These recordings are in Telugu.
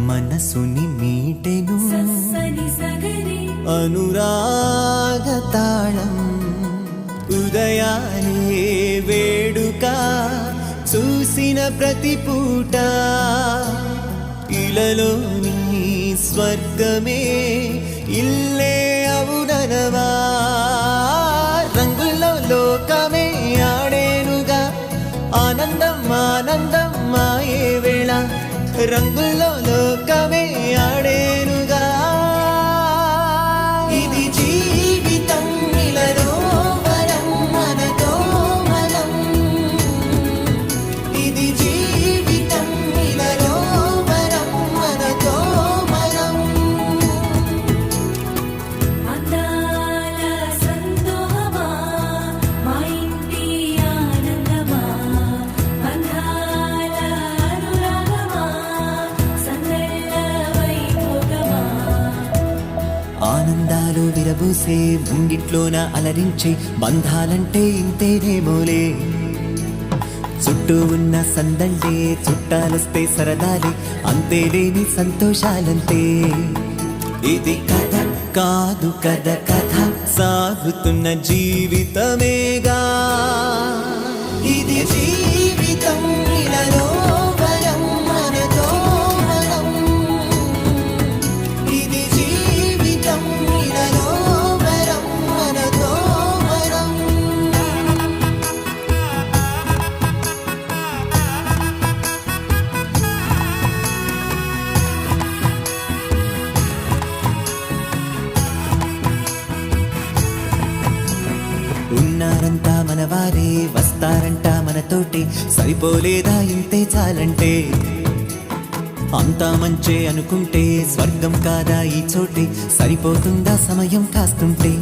మనసుని మీటెను అనురాగ తాళం ఉదయాలే వేడుక చూసిన ప్రతి పూట ఇలలోని స్వర్గమే ఇల్లే అవుననవా రంగుల్లో లోకమే ఆడేనుగా ఆనందం ఆనందం మాయే వేళ రంగుల్లో లోకమే ఆడేనుగా ఇది జీవితం ఇలలో వరం మనతో మనం ఇది జీవితం ఇలలో వరం మనతో మనం అందాల సందోహమా మా ఇంటి ఆనందమా అందాల అనురాగమా సందళ్ళ వైభోగమా ఆనందాలు విరబూసే ముంగిట్లోన అలరించే బంధాలంటే ఇంతేనేమోలే చుట్టూ ఉన్న సందళ్ళే చుట్టాలొస్తే సరదాలే అంతేలేని సంతోషాలంతే ఇది కథ కాదు కథ కథ సాగుతున్న జీవితమేగా ఇది జీవితం ఇలలో వరం మనతో మనం ఇది జీవితం ఇలలో వరం మనతో మనం ఉన్నారంతా మనవారే వస్తారంట మనతోటి సరిపోలేదా ఇంతే చాలంటే అంతా మంచే అనుకుంటే స్వర్గం కాదా ఈ చోటే సరిపోతుందా సమయం కాస్తుంటే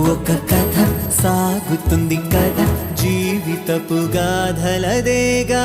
ఒక కథ సాగుతుంది కథ జీవితపు గాథలదేగా